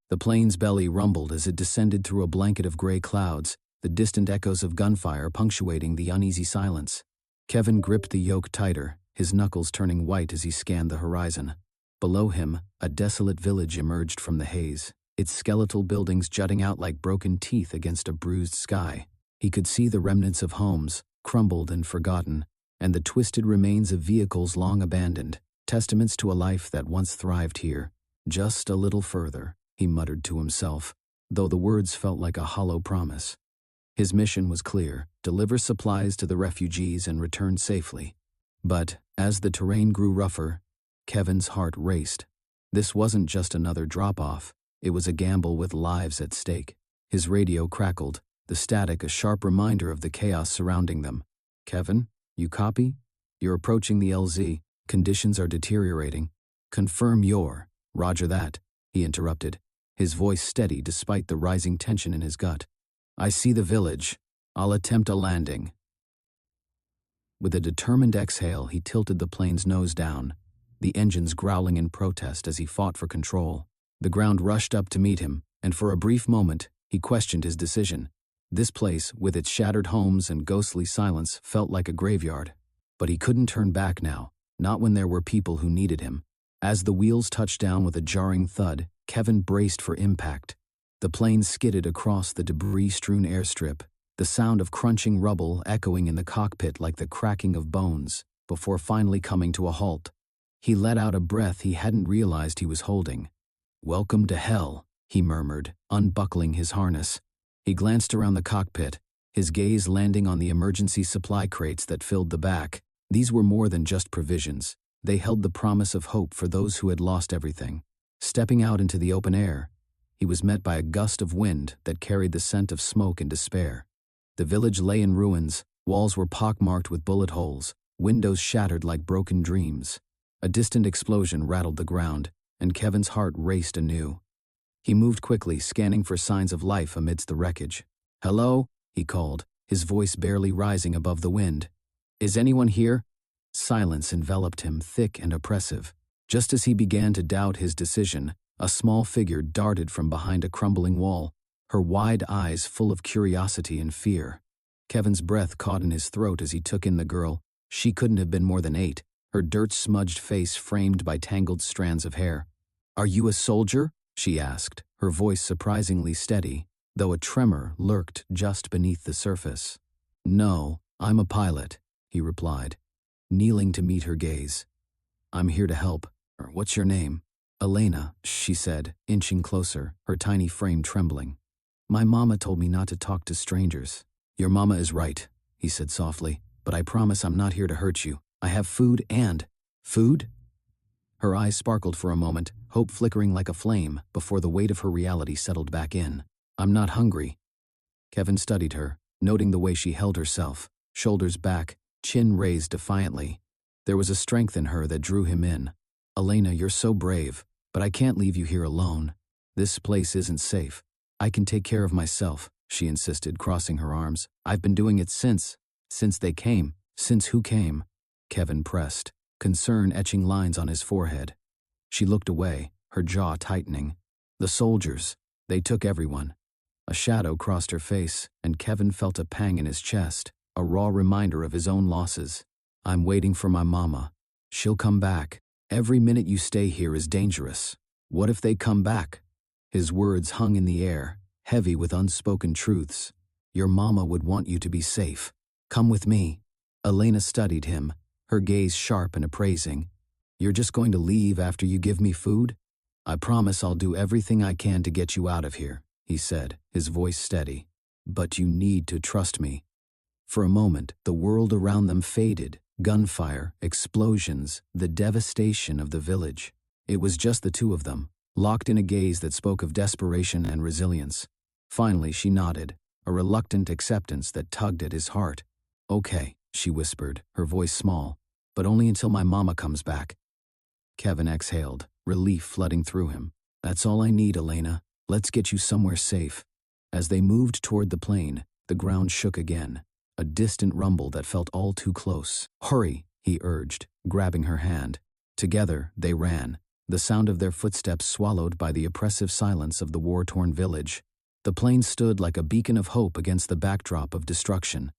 The plane's belly rumbled as it descended through a blanket of gray clouds, the distant echoes of gunfire punctuating the uneasy silence. Kevin gripped the yoke tighter, his knuckles turning white as he scanned the horizon. Below him, a desolate village emerged from the haze, its skeletal buildings jutting out like broken teeth against a bruised sky. He could see the remnants of homes, crumbled and forgotten, and the twisted remains of vehicles long abandoned, testaments to a life that once thrived here. Just a little further, he muttered to himself, though the words felt like a hollow promise. His mission was clear: deliver supplies to the refugees and return safely. But, as the terrain grew rougher, Kevin's heart raced. This wasn't just another drop-off, it was a gamble with lives at stake. His radio crackled, the static a sharp reminder of the chaos surrounding them. "Kevin, you copy? You're approaching the LZ. Conditions are deteriorating. Confirm your—" "Roger that," he interrupted, his voice steady despite the rising tension in his gut. "I see the village. I'll attempt a landing." With a determined exhale, he tilted the plane's nose down, the engines growling in protest as he fought for control. The ground rushed up to meet him, and for a brief moment, he questioned his decision. This place, with its shattered homes and ghostly silence, felt like a graveyard. But he couldn't turn back now, not when there were people who needed him. As the wheels touched down with a jarring thud, Kevin braced for impact. The plane skidded across the debris-strewn airstrip, the sound of crunching rubble echoing in the cockpit like the cracking of bones, before finally coming to a halt. He let out a breath he hadn't realized he was holding. "Welcome to hell," he murmured, unbuckling his harness. He glanced around the cockpit, his gaze landing on the emergency supply crates that filled the back. These were more than just provisions. They held the promise of hope for those who had lost everything. Stepping out into the open air, he was met by a gust of wind that carried the scent of smoke and despair. The village lay in ruins, walls were pockmarked with bullet holes, windows shattered like broken dreams. A distant explosion rattled the ground, and Kevin's heart raced anew. He moved quickly, scanning for signs of life amidst the wreckage. "Hello?" he called, his voice barely rising above the wind. "Is anyone here?" Silence enveloped him, thick and oppressive. Just as he began to doubt his decision, a small figure darted from behind a crumbling wall, her wide eyes full of curiosity and fear. Kevin's breath caught in his throat as he took in the girl. She couldn't have been more than 8, her dirt-smudged face framed by tangled strands of hair. "Are you a soldier?" she asked, her voice surprisingly steady, though a tremor lurked just beneath the surface. "No, I'm a pilot," he replied, kneeling to meet her gaze. "I'm here to help. What's your name?" "Elena," she said, inching closer, her tiny frame trembling. "My mama told me not to talk to strangers." "Your mama is right," he said softly, "but I promise I'm not here to hurt you. I have food and—" "Food?" Her eyes sparkled for a moment, hope flickering like a flame, before the weight of her reality settled back in. "I'm not hungry." Kevin studied her, noting the way she held herself, shoulders back, chin raised defiantly. There was a strength in her that drew him in. "Elena, you're so brave, but I can't leave you here alone. This place isn't safe. I can take care of myself," she insisted, crossing her arms. "I've been doing it since they came." "Since who came?" Kevin pressed, concern etching lines on his forehead. She looked away, her jaw tightening. "The soldiers. They took everyone." A shadow crossed her face, and Kevin felt a pang in his chest, a raw reminder of his own losses. "I'm waiting for my mama. She'll come back. Every minute you stay here is dangerous. What if they come back?" His words hung in the air, heavy with unspoken truths. "Your mama would want you to be safe. Come with me." Elena studied him, her gaze sharp and appraising. "You're just going to leave after you give me food?" "I promise I'll do everything I can to get you out of here," he said, his voice steady. "But you need to trust me." For a moment, the world around them faded. Gunfire, explosions, the devastation of the village. It was just the two of them, locked in a gaze that spoke of desperation and resilience. Finally, she nodded, a reluctant acceptance that tugged at his heart. "Okay," she whispered, her voice small, "but only until my mama comes back." Kevin exhaled, relief flooding through him. "That's all I need, Elena. Let's get you somewhere safe." As they moved toward the plane, the ground shook again, a distant rumble that felt all too close. "Hurry," he urged, grabbing her hand. Together, they ran, the sound of their footsteps swallowed by the oppressive silence of the war-torn village. The plane stood like a beacon of hope against the backdrop of destruction.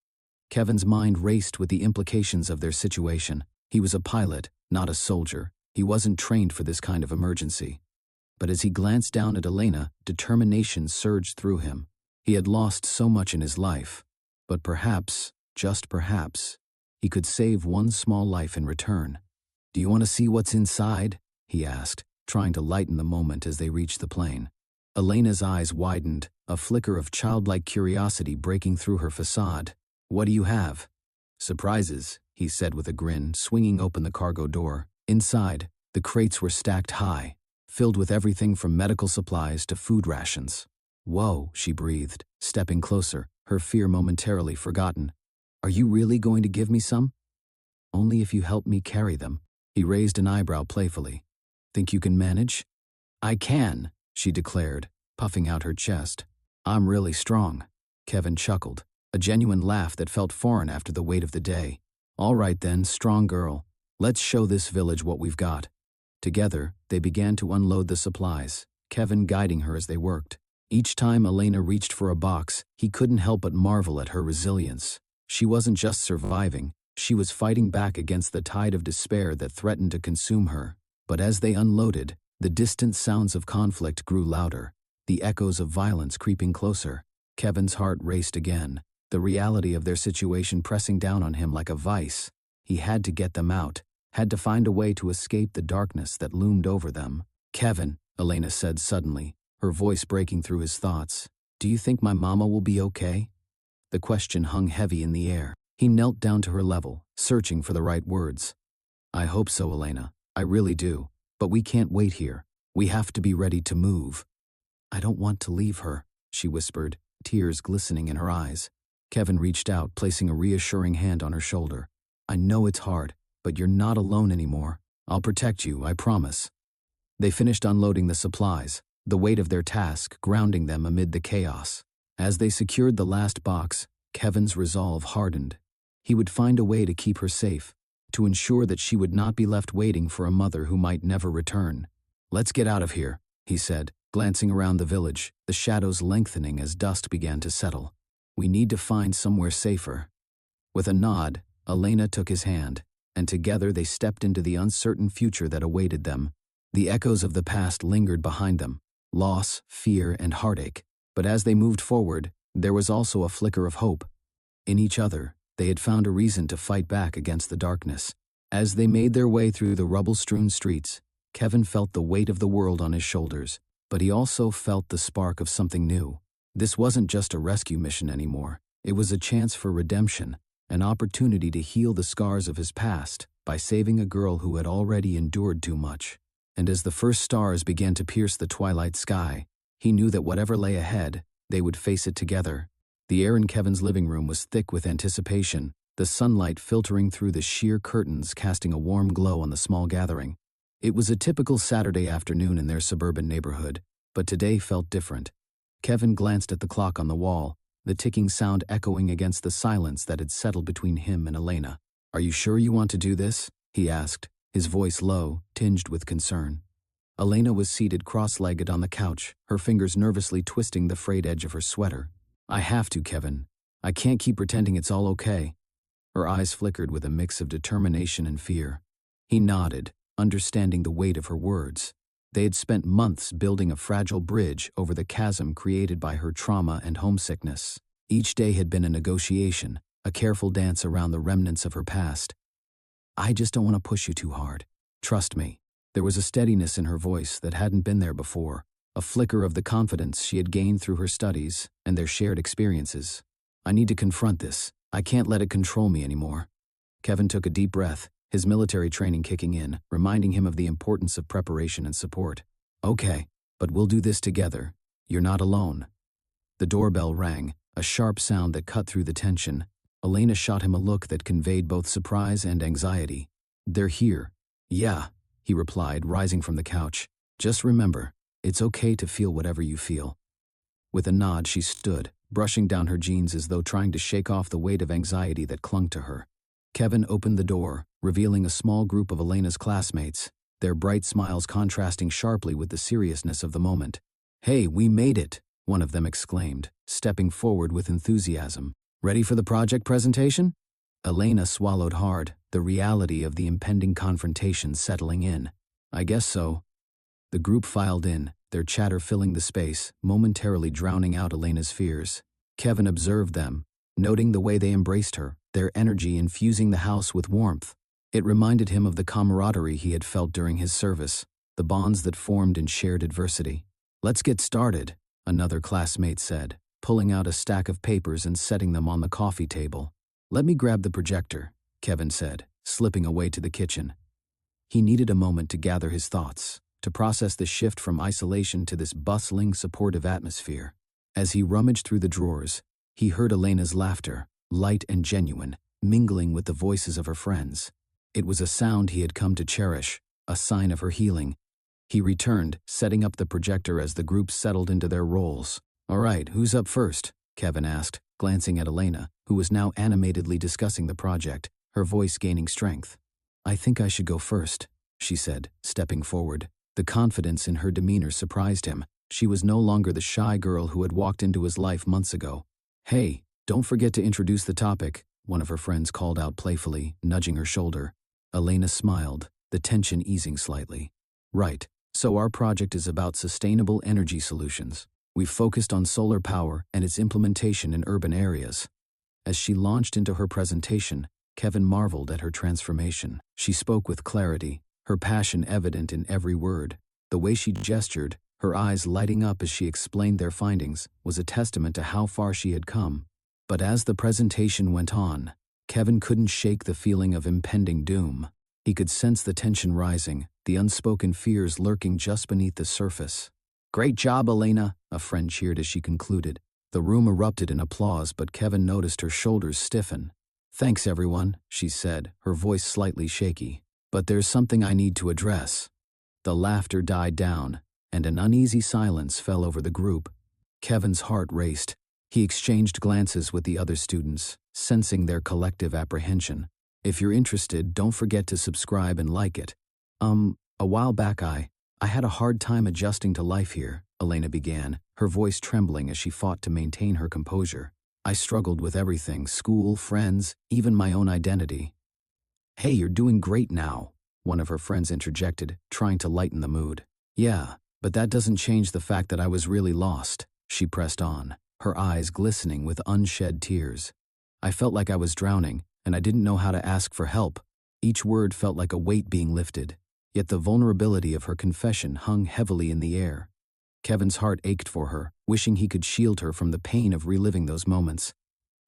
Kevin's mind raced with the implications of their situation. He was a pilot, not a soldier. He wasn't trained for this kind of emergency. But as he glanced down at Elena, determination surged through him. He had lost so much in his life, but perhaps, just perhaps, he could save one small life in return. "Do you want to see what's inside?" he asked, trying to lighten the moment as they reached the plane. Elena's eyes widened, a flicker of childlike curiosity breaking through her facade. "What do you have?" "Surprises," he said with a grin, swinging open the cargo door. Inside, the crates were stacked high, filled with everything from medical supplies to food rations. "Whoa," she breathed, stepping closer, her fear momentarily forgotten. "Are you really going to give me some?" "Only if you help me carry them." He raised an eyebrow playfully. "Think you can manage?" "I can," she declared, puffing out her chest. "I'm really strong." Kevin chuckled, a genuine laugh that felt foreign after the weight of the day. "All right then, strong girl. Let's show this village what we've got." Together, they began to unload the supplies, Kevin guiding her as they worked. Each time Elena reached for a box, he couldn't help but marvel at her resilience. She wasn't just surviving, she was fighting back against the tide of despair that threatened to consume her. But as they unloaded, the distant sounds of conflict grew louder, the echoes of violence creeping closer. Kevin's heart raced again, the reality of their situation pressing down on him like a vice. He had to get them out, had to find a way to escape the darkness that loomed over them. "Kevin," Elena said suddenly, her voice breaking through his thoughts, "do you think my mama will be okay?" The question hung heavy in the air. He knelt down to her level, searching for the right words. "I hope so, Elena. I really do. But we can't wait here. We have to be ready to move." "I don't want to leave her," she whispered, tears glistening in her eyes. Kevin reached out, placing a reassuring hand on her shoulder. "I know it's hard, but you're not alone anymore. I'll protect you, I promise." They finished unloading the supplies, the weight of their task grounding them amid the chaos. As they secured the last box, Kevin's resolve hardened. He would find a way to keep her safe, to ensure that she would not be left waiting for a mother who might never return. "Let's get out of here," he said, glancing around the village, the shadows lengthening as dusk began to settle. "We need to find somewhere safer." With a nod, Elena took his hand, and together they stepped into the uncertain future that awaited them. The echoes of the past lingered behind them, loss, fear, and heartache. But as they moved forward, there was also a flicker of hope. In each other, they had found a reason to fight back against the darkness. As they made their way through the rubble-strewn streets, Kevin felt the weight of the world on his shoulders, but he also felt the spark of something new. This wasn't just a rescue mission anymore. It was a chance for redemption, an opportunity to heal the scars of his past by saving a girl who had already endured too much. And as the first stars began to pierce the twilight sky, he knew that whatever lay ahead, they would face it together. The air in Kevin's living room was thick with anticipation, the sunlight filtering through the sheer curtains casting a warm glow on the small gathering. It was a typical Saturday afternoon in their suburban neighborhood, but today felt different. Kevin glanced at the clock on the wall, the ticking sound echoing against the silence that had settled between him and Elena. "Are you sure you want to do this?" he asked, his voice low, tinged with concern. Elena was seated cross-legged on the couch, her fingers nervously twisting the frayed edge of her sweater. "I have to, Kevin. I can't keep pretending it's all okay." Her eyes flickered with a mix of determination and fear. He nodded, understanding the weight of her words. They had spent months building a fragile bridge over the chasm created by her trauma and homesickness. Each day had been a negotiation, a careful dance around the remnants of her past. "I just don't want to push you too hard. Trust me." There was a steadiness in her voice that hadn't been there before, a flicker of the confidence she had gained through her studies and their shared experiences. "I need to confront this. I can't let it control me anymore." Kevin took a deep breath, his military training kicking in, reminding him of the importance of preparation and support. "Okay, but we'll do this together. You're not alone." The doorbell rang, a sharp sound that cut through the tension. Elena shot him a look that conveyed both surprise and anxiety. "They're here." "Yeah," he replied, rising from the couch. "Just remember, it's okay to feel whatever you feel." With a nod, she stood, brushing down her jeans as though trying to shake off the weight of anxiety that clung to her. Kevin opened the door, revealing a small group of Elena's classmates. their bright smiles contrasting sharply with the seriousness of the moment. "Hey, we made it!" one of them exclaimed, stepping forward with enthusiasm. "Ready for the project presentation?" Elena swallowed hard, the reality of the impending confrontation settling in. "I guess so." The group filed in, their chatter filling the space, momentarily drowning out Elena's fears. Kevin observed them, noting the way they embraced her, their energy infusing the house with warmth. It reminded him of the camaraderie he had felt during his service, the bonds that formed in shared adversity. "Let's get started," another classmate said, pulling out a stack of papers and setting them on the coffee table. "Let me grab the projector," Kevin said, slipping away to the kitchen. He needed a moment to gather his thoughts, to process the shift from isolation to this bustling, supportive atmosphere. As he rummaged through the drawers, he heard Elena's laughter, light and genuine, mingling with the voices of her friends. It was a sound he had come to cherish, a sign of her healing. He returned, setting up the projector as the group settled into their roles. "All right, who's up first?" Kevin asked, glancing at Elena, who was now animatedly discussing the project, her voice gaining strength. "I think I should go first," she said, stepping forward. The confidence in her demeanor surprised him. She was no longer the shy girl who had walked into his life months ago. "Hey, don't forget to introduce the topic," one of her friends called out playfully, nudging her shoulder. Elena smiled, the tension easing slightly. "Right, so our project is about sustainable energy solutions. We've focused on solar power and its implementation in urban areas." As she launched into her presentation, Kevin marveled at her transformation. She spoke with clarity, her passion evident in every word. The way she gestured, her eyes lighting up as she explained their findings, was a testament to how far she had come. But as the presentation went on, Kevin couldn't shake the feeling of impending doom. He could sense the tension rising, the unspoken fears lurking just beneath the surface. "Great job, Elena," a friend cheered as she concluded. The room erupted in applause, but Kevin noticed her shoulders stiffen. "Thanks, everyone," she said, her voice slightly shaky. "But there's something I need to address." The laughter died down, and an uneasy silence fell over the group. Kevin's heart raced. He exchanged glances with the other students, sensing their collective apprehension. "If you're interested, don't forget to subscribe and like it." A while back I had a hard time adjusting to life here," Elena began, her voice trembling as she fought to maintain her composure. "I struggled with everything, school, friends, even my own identity." "Hey, you're doing great now," one of her friends interjected, trying to lighten the mood. "Yeah, but that doesn't change the fact that I was really lost," she pressed on, her eyes glistening with unshed tears. "I felt like I was drowning, and I didn't know how to ask for help." Each word felt like a weight being lifted, yet the vulnerability of her confession hung heavily in the air. Kevin's heart ached for her, wishing he could shield her from the pain of reliving those moments.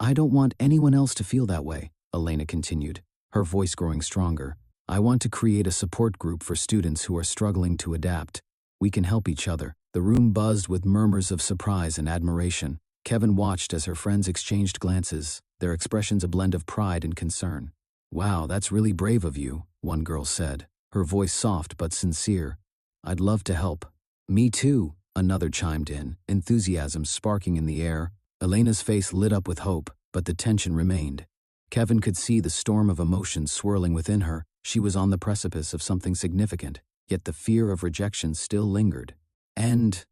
"I don't want anyone else to feel that way," Elena continued, her voice growing stronger. "I want to create a support group for students who are struggling to adapt. We can help each other." The room buzzed with murmurs of surprise and admiration. Kevin watched as her friends exchanged glances, their expressions a blend of pride and concern. "Wow, that's really brave of you," one girl said, her voice soft but sincere. "I'd love to help." "Me too," another chimed in, enthusiasm sparking in the air. Elena's face lit up with hope, but the tension remained. Kevin could see the storm of emotions swirling within her. She was on the precipice of something significant, yet the fear of rejection still lingered. "And,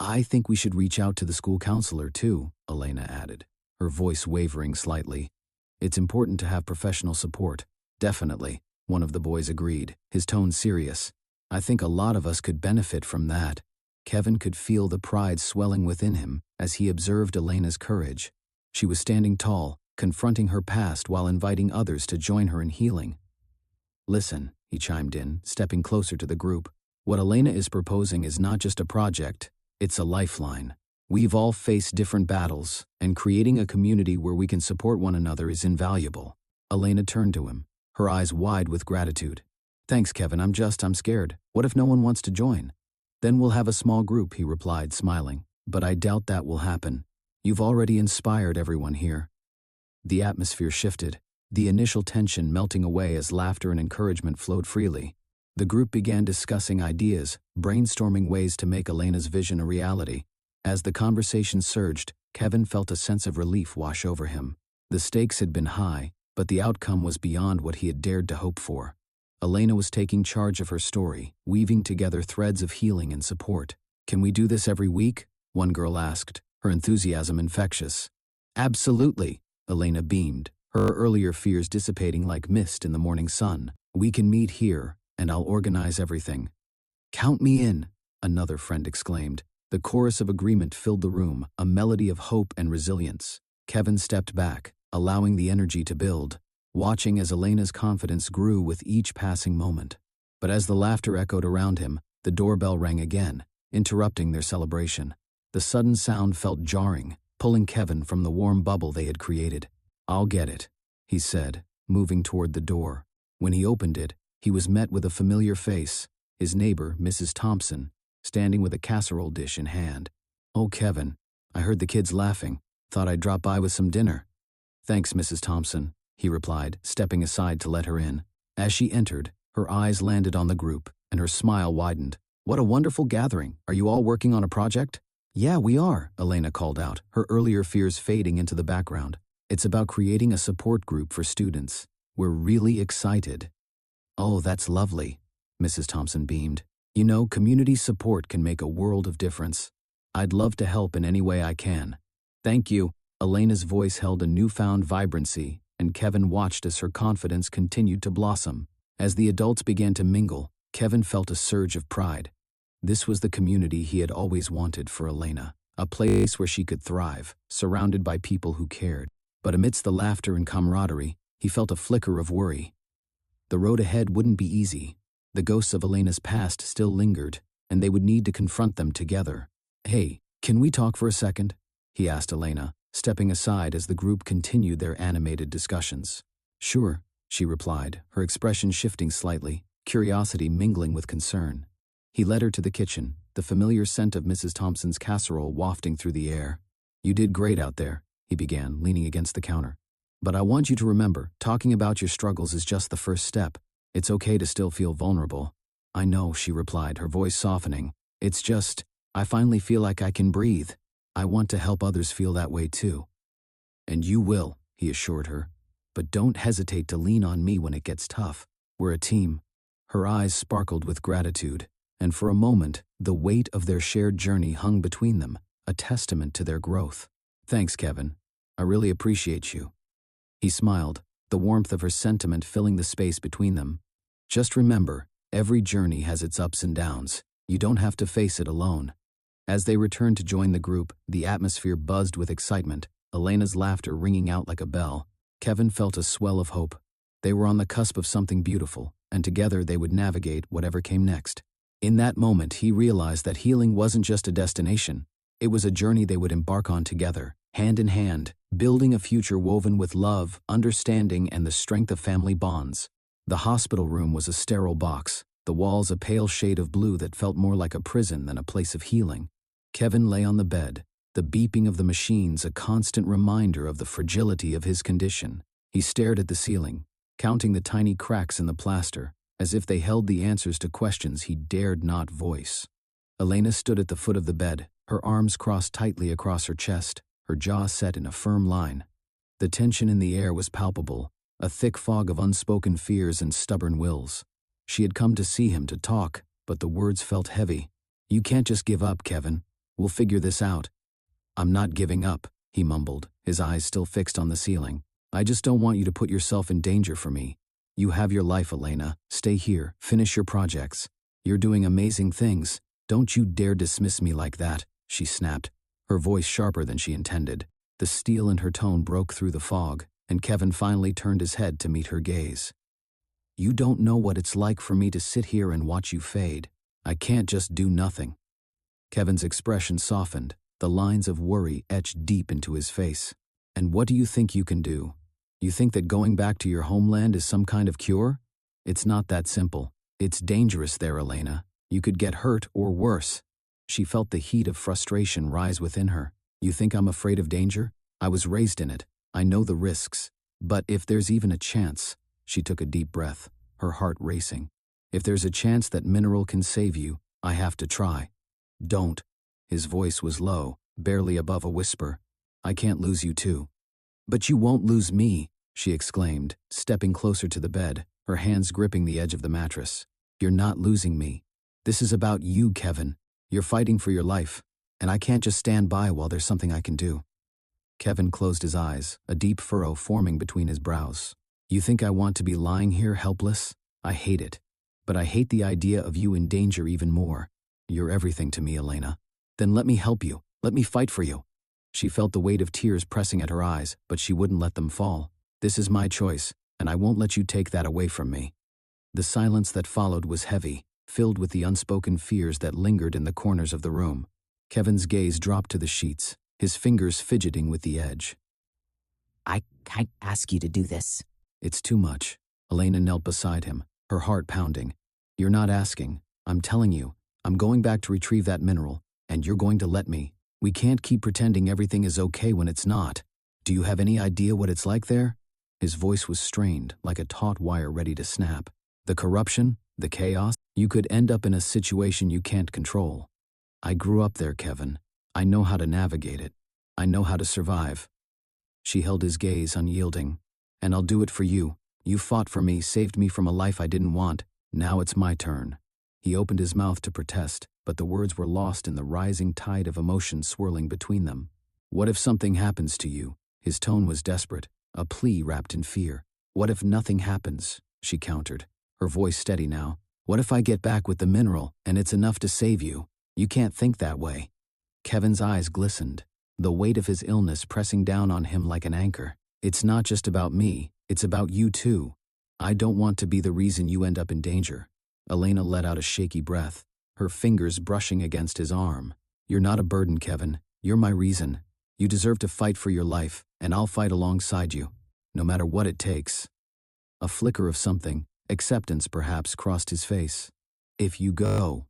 I think we should reach out to the school counselor too," Elena added, her voice wavering slightly. "It's important to have professional support." "Definitely," one of the boys agreed, his tone serious. "I think a lot of us could benefit from that." Kevin could feel the pride swelling within him as he observed Elena's courage. She was standing tall, confronting her past while inviting others to join her in healing. "Listen," he chimed in, stepping closer to the group. "What Elena is proposing is not just a project, it's a lifeline. We've all faced different battles, and creating a community where we can support one another is invaluable." Elena turned to him, her eyes wide with gratitude. "Thanks, Kevin, I'm scared. What if no one wants to join?" "Then we'll have a small group," he replied, smiling. "But I doubt that will happen. You've already inspired everyone here." The atmosphere shifted, the initial tension melting away as laughter and encouragement flowed freely. The group began discussing ideas, brainstorming ways to make Elena's vision a reality. As the conversation surged, Kevin felt a sense of relief wash over him. The stakes had been high, but the outcome was beyond what he had dared to hope for. Elena was taking charge of her story, weaving together threads of healing and support. "Can we do this every week?" one girl asked, her enthusiasm infectious. "Absolutely," Elena beamed, her earlier fears dissipating like mist in the morning sun. "We can meet here, and I'll organize everything." "Count me in," another friend exclaimed. The chorus of agreement filled the room, a melody of hope and resilience. Kevin stepped back, allowing the energy to build, watching as Elena's confidence grew with each passing moment. But as the laughter echoed around him, the doorbell rang again, interrupting their celebration. The sudden sound felt jarring, pulling Kevin from the warm bubble they had created. "I'll get it," he said, moving toward the door. When he opened it, he was met with a familiar face, his neighbor, Mrs. Thompson, standing with a casserole dish in hand. "Oh, Kevin, I heard the kids laughing. Thought I'd drop by with some dinner." "Thanks, Mrs. Thompson," he replied, stepping aside to let her in. As she entered, her eyes landed on the group, and her smile widened. "What a wonderful gathering. Are you all working on a project?" "Yeah, we are," Elena called out, her earlier fears fading into the background. "It's about creating a support group for students. We're really excited." "Oh, that's lovely," Mrs. Thompson beamed. "You know, community support can make a world of difference. I'd love to help in any way I can." "Thank you." Elena's voice held a newfound vibrancy, and Kevin watched as her confidence continued to blossom. As the adults began to mingle, Kevin felt a surge of pride. This was the community he had always wanted for Elena, a place where she could thrive, surrounded by people who cared. But amidst the laughter and camaraderie, he felt a flicker of worry. The road ahead wouldn't be easy. The ghosts of Elena's past still lingered, and they would need to confront them together. "Hey, can we talk for a second?" he asked Elena, stepping aside as the group continued their animated discussions. "Sure," she replied, her expression shifting slightly, curiosity mingling with concern. He led her to the kitchen, the familiar scent of Mrs. Thompson's casserole wafting through the air. "You did great out there," he began, leaning against the counter. "But I want you to remember, talking about your struggles is just the first step. It's okay to still feel vulnerable." "I know," she replied, her voice softening. "It's just, I finally feel like I can breathe. I want to help others feel that way too." "And you will," he assured her. "But don't hesitate to lean on me when it gets tough. We're a team." Her eyes sparkled with gratitude, and for a moment, the weight of their shared journey hung between them, a testament to their growth. "Thanks, Kevin. I really appreciate you." He smiled, the warmth of her sentiment filling the space between them. "Just remember, every journey has its ups and downs. You don't have to face it alone." As they returned to join the group, the atmosphere buzzed with excitement, Elena's laughter ringing out like a bell. Kevin felt a swell of hope. They were on the cusp of something beautiful, and together they would navigate whatever came next. In that moment, he realized that healing wasn't just a destination. It was a journey they would embark on together, hand in hand, building a future woven with love, understanding, and the strength of family bonds. The hospital room was a sterile box, the walls a pale shade of blue that felt more like a prison than a place of healing. Kevin lay on the bed, the beeping of the machines a constant reminder of the fragility of his condition. He stared at the ceiling, counting the tiny cracks in the plaster, as if they held the answers to questions he dared not voice. Elena stood at the foot of the bed, her arms crossed tightly across her chest, her jaw set in a firm line. The tension in the air was palpable, a thick fog of unspoken fears and stubborn wills. She had come to see him to talk, but the words felt heavy. "You can't just give up, Kevin. We'll figure this out." "I'm not giving up," he mumbled, his eyes still fixed on the ceiling. "I just don't want you to put yourself in danger for me. You have your life, Elena. Stay here, finish your projects. You're doing amazing things. Don't you dare dismiss me like that," she snapped, her voice sharper than she intended. The steel in her tone broke through the fog, and Kevin finally turned his head to meet her gaze. "You don't know what it's like for me to sit here and watch you fade. I can't just do nothing." Kevin's expression softened, the lines of worry etched deep into his face. "And what do you think you can do? You think that going back to your homeland is some kind of cure? It's not that simple. It's dangerous there, Elena. You could get hurt or worse." She felt the heat of frustration rise within her. "You think I'm afraid of danger? I was raised in it. I know the risks. But if there's even a chance," she took a deep breath, her heart racing. "If there's a chance that mineral can save you, I have to try." "Don't." His voice was low, barely above a whisper. "I can't lose you too." "But you won't lose me," she exclaimed, stepping closer to the bed, her hands gripping the edge of the mattress. "You're not losing me. This is about you, Kevin. You're fighting for your life, and I can't just stand by while there's something I can do." Kevin closed his eyes, a deep furrow forming between his brows. "You think I want to be lying here helpless? I hate it. But I hate the idea of you in danger even more. You're everything to me, Elena. Then let me help you. Let me fight for you." She felt the weight of tears pressing at her eyes, but she wouldn't let them fall. "This is my choice, and I won't let you take that away from me." The silence that followed was heavy, filled with the unspoken fears that lingered in the corners of the room. Kevin's gaze dropped to the sheets, his fingers fidgeting with the edge. "I can't ask you to do this." "It's too much." Elena knelt beside him, her heart pounding. "You're not asking. I'm telling you. I'm going back to retrieve that mineral, and you're going to let me. We can't keep pretending everything is okay when it's not. Do you have any idea what it's like there?" His voice was strained, like a taut wire ready to snap. "The corruption, the chaos, you could end up in a situation you can't control. I grew up there, Kevin. I know how to navigate it. I know how to survive." She held his gaze, unyielding. "And I'll do it for you. You fought for me, saved me from a life I didn't want. Now it's my turn." He opened his mouth to protest, but the words were lost in the rising tide of emotion swirling between them. "What if something happens to you?" His tone was desperate, a plea wrapped in fear. "What if nothing happens?" she countered, her voice steady now. "What if I get back with the mineral, and it's enough to save you? You can't think that way." Kevin's eyes glistened, the weight of his illness pressing down on him like an anchor. "It's not just about me, it's about you too. I don't want to be the reason you end up in danger." Elena let out a shaky breath, her fingers brushing against his arm. "You're not a burden, Kevin. You're my reason. You deserve to fight for your life, and I'll fight alongside you, no matter what it takes." A flicker of something, acceptance perhaps, crossed his face. "If you go,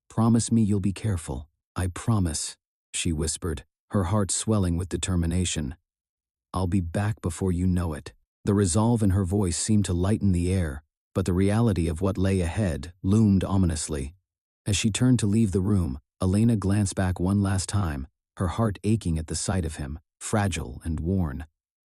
promise me you'll be careful." "I promise," she whispered, her heart swelling with determination. "I'll be back before you know it." The resolve in her voice seemed to lighten the air, but the reality of what lay ahead loomed ominously. As she turned to leave the room, Elena glanced back one last time, her heart aching at the sight of him, fragile and worn.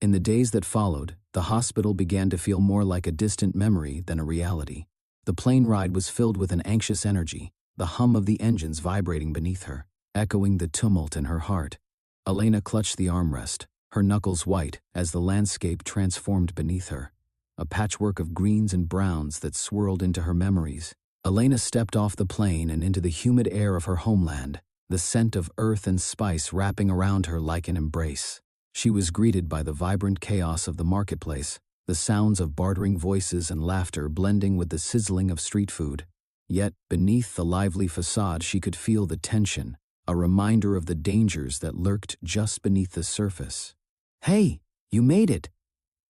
In the days that followed, the hospital began to feel more like a distant memory than a reality. The plane ride was filled with an anxious energy, the hum of the engines vibrating beneath her, echoing the tumult in her heart. Elena clutched the armrest, her knuckles white as the landscape transformed beneath her, a patchwork of greens and browns that swirled into her memories. Elena stepped off the plane and into the humid air of her homeland, the scent of earth and spice wrapping around her like an embrace. She was greeted by the vibrant chaos of the marketplace, the sounds of bartering voices and laughter blending with the sizzling of street food. Yet, beneath the lively facade, she could feel the tension, a reminder of the dangers that lurked just beneath the surface. "Hey, you made it!"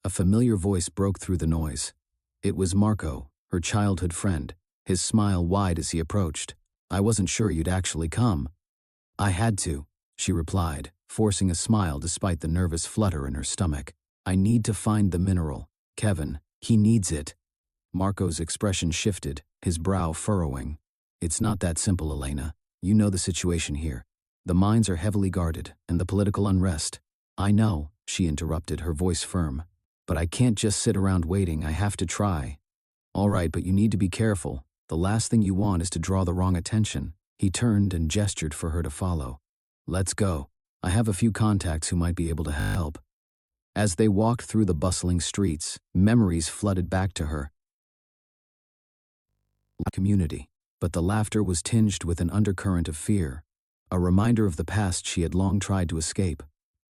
A familiar voice broke through the noise. It was Marco, her childhood friend, his smile wide as he approached. "I wasn't sure you'd actually come." "I had to," she replied, forcing a smile despite the nervous flutter in her stomach. "I need to find the mineral. Kevin, he needs it." Marco's expression shifted, his brow furrowing. "It's not that simple, Elena. You know the situation here. The mines are heavily guarded, and the political unrest." "I know," she interrupted, her voice firm. "But I can't just sit around waiting. I have to try." "All right, but you need to be careful. The last thing you want is to draw the wrong attention." He turned and gestured for her to follow. "Let's go. I have a few contacts who might be able to help." As they walked through the bustling streets, memories flooded back to her. Community. But the laughter was tinged with an undercurrent of fear, a reminder of the past she had long tried to escape.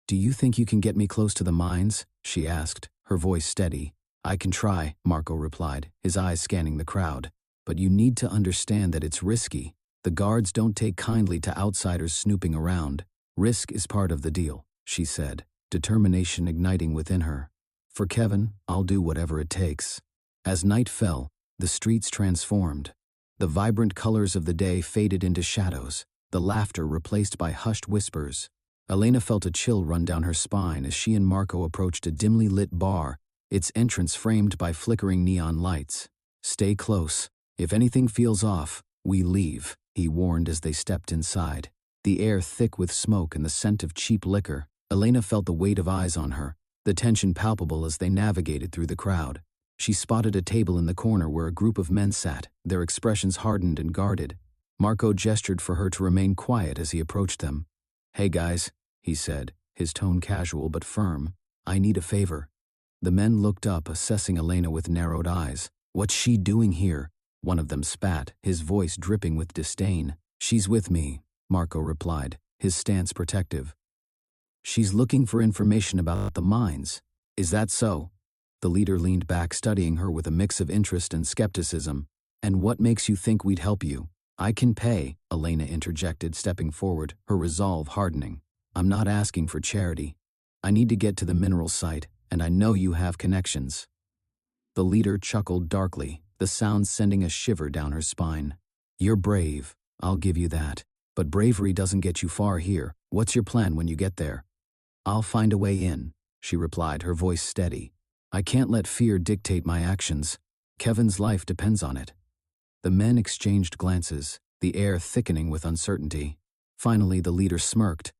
"Do you think you can get me close to the mines?" she asked, her voice steady. "I can try," Marco replied, his eyes scanning the crowd. "But you need to understand that it's risky. The guards don't take kindly to outsiders snooping around. Risk is part of the deal," she said, determination igniting within her. "For Kevin, I'll do whatever it takes." As night fell, the streets transformed. The vibrant colors of the day faded into shadows, the laughter replaced by hushed whispers. Elena felt a chill run down her spine as she and Marco approached a dimly lit bar, its entrance framed by flickering neon lights. "Stay close. If anything feels off, we leave," he warned as they stepped inside. The air thick with smoke and the scent of cheap liquor, Elena felt the weight of eyes on her, the tension palpable as they navigated through the crowd. She spotted a table in the corner where a group of men sat, their expressions hardened and guarded. Marco gestured for her to remain quiet as he approached them. "Hey guys," he said, his tone casual but firm. "I need a favor." The men looked up, assessing Elena with narrowed eyes. "What's she doing here?" One of them spat, his voice dripping with disdain. "She's with me," Marco replied, his stance protective. "She's looking for information about the mines. Is that so?" The leader leaned back, studying her with a mix of interest and skepticism. "And what makes you think we'd help you?" "I can pay," Elena interjected, stepping forward, her resolve hardening. "I'm not asking for charity. I need to get to the mineral site, and I know you have connections." The leader chuckled darkly, the sound sending a shiver down her spine. "You're brave, I'll give you that. But bravery doesn't get you far here. What's your plan when you get there?" "I'll find a way in," she replied, her voice steady. "I can't let fear dictate my actions. Kevin's life depends on it." The men exchanged glances, the air thickening with uncertainty. Finally, the leader smirked.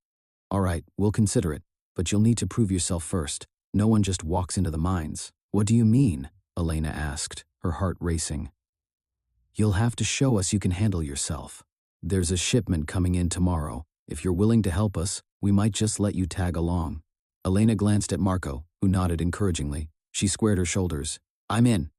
"All right, we'll consider it, but you'll need to prove yourself first. No one just walks into the mines." "What do you mean?" Elena asked, her heart racing. "You'll have to show us you can handle yourself. There's a shipment coming in tomorrow. If you're willing to help us, we might just let you tag along." Elena glanced at Marco, who nodded encouragingly. She squared her shoulders. "I'm in."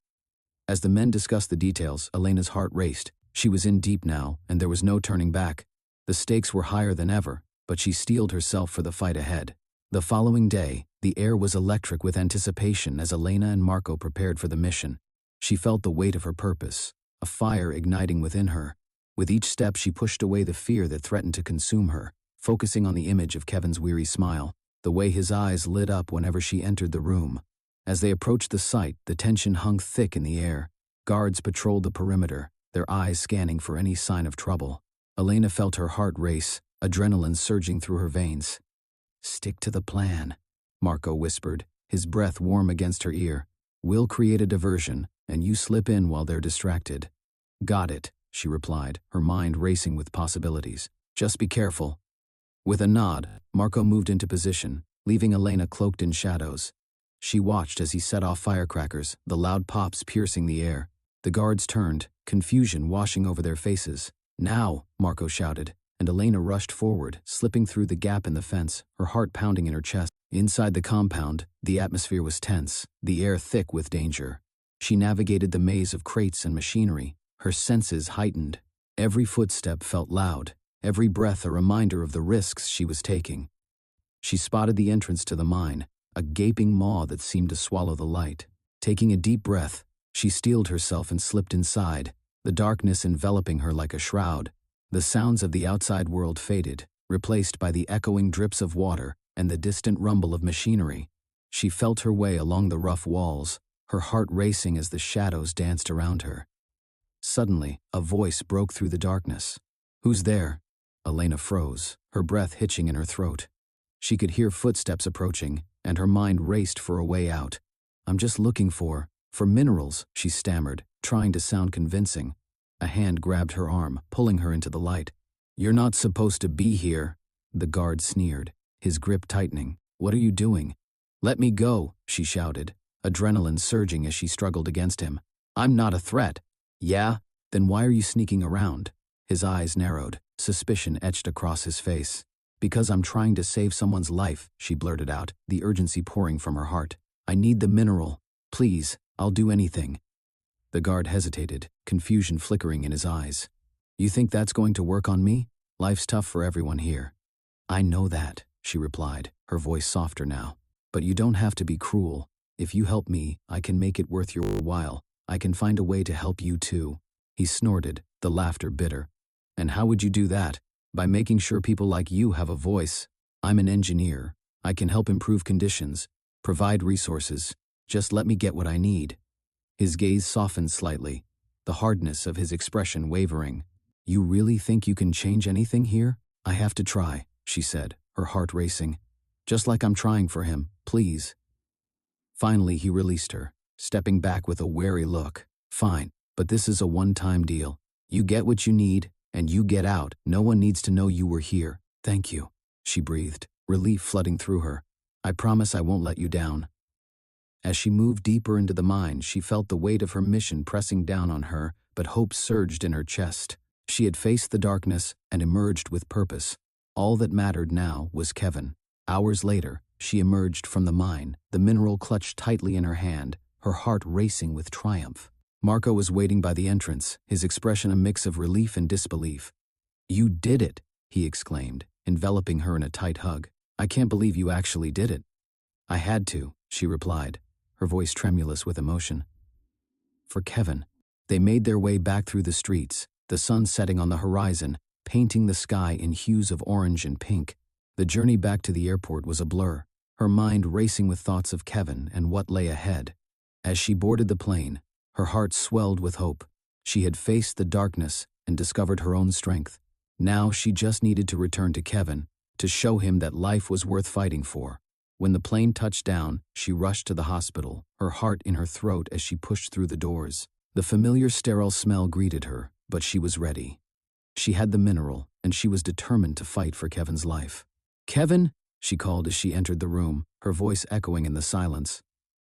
As the men discussed the details, Elena's heart raced. She was in deep now, and there was no turning back. The stakes were higher than ever, but she steeled herself for the fight ahead. The following day, the air was electric with anticipation as Elena and Marco prepared for the mission. She felt the weight of her purpose, a fire igniting within her. With each step, she pushed away the fear that threatened to consume her, focusing on the image of Kevin's weary smile, the way his eyes lit up whenever she entered the room. As they approached the site, the tension hung thick in the air. Guards patrolled the perimeter, their eyes scanning for any sign of trouble. Elena felt her heart race, adrenaline surging through her veins. "Stick to the plan," Marco whispered, his breath warm against her ear. "We'll create a diversion, and you slip in while they're distracted." "Got it," she replied, her mind racing with possibilities. "Just be careful." With a nod, Marco moved into position, leaving Elena cloaked in shadows. She watched as he set off firecrackers, the loud pops piercing the air. The guards turned, confusion washing over their faces. "Now!" Marco shouted, and Elena rushed forward, slipping through the gap in the fence, her heart pounding in her chest. Inside the compound, the atmosphere was tense, the air thick with danger. She navigated the maze of crates and machinery, her senses heightened. Every footstep felt loud, every breath a reminder of the risks she was taking. She spotted the entrance to the mine, a gaping maw that seemed to swallow the light. Taking a deep breath, she steeled herself and slipped inside, the darkness enveloping her like a shroud. The sounds of the outside world faded, replaced by the echoing drips of water and the distant rumble of machinery. She felt her way along the rough walls, her heart racing as the shadows danced around her. Suddenly, a voice broke through the darkness. "Who's there?" Elena froze, her breath hitching in her throat. She could hear footsteps approaching, and her mind raced for a way out. "I'm just looking for minerals," she stammered, trying to sound convincing. A hand grabbed her arm, pulling her into the light. "You're not supposed to be here," the guard sneered, his grip tightening. "What are you doing?" "Let me go," she shouted, adrenaline surging as she struggled against him. "I'm not a threat." "Yeah? Then why are you sneaking around?" His eyes narrowed, suspicion etched across his face. "Because I'm trying to save someone's life," she blurted out, the urgency pouring from her heart. "I need the mineral. Please, I'll do anything." The guard hesitated, confusion flickering in his eyes. "You think that's going to work on me? Life's tough for everyone here." "I know that," she replied, her voice softer now. "But you don't have to be cruel. If you help me, I can make it worth your while. I can find a way to help you too." He snorted, the laughter bitter. "And how would you do that? By making sure people like you have a voice. I'm an engineer. I can help improve conditions, provide resources. Just let me get what I need." His gaze softened slightly, the hardness of his expression wavering. "You really think you can change anything here?" "I have to try," she said, her heart racing. "Just like I'm trying for him, please." Finally, he released her, stepping back with a wary look. "Fine, but this is a one-time deal. You get what you need, and you get out. No one needs to know you were here." "Thank you," she breathed, relief flooding through her. "I promise I won't let you down." As she moved deeper into the mine, she felt the weight of her mission pressing down on her, but hope surged in her chest. She had faced the darkness and emerged with purpose. All that mattered now was Kevin. Hours later, she emerged from the mine, the mineral clutched tightly in her hand, her heart racing with triumph. Marco was waiting by the entrance, his expression a mix of relief and disbelief. "You did it," he exclaimed, enveloping her in a tight hug. "I can't believe you actually did it." "I had to," she replied, her voice tremulous with emotion. For Kevin. They made their way back through the streets, the sun setting on the horizon, painting the sky in hues of orange and pink. The journey back to the airport was a blur, her mind racing with thoughts of Kevin and what lay ahead. As she boarded the plane, her heart swelled with hope. She had faced the darkness and discovered her own strength. Now she just needed to return to Kevin, to show him that life was worth fighting for. When the plane touched down, she rushed to the hospital, her heart in her throat as she pushed through the doors. The familiar sterile smell greeted her, but she was ready. She had the mineral, and she was determined to fight for Kevin's life. "Kevin," she called as she entered the room, her voice echoing in the silence.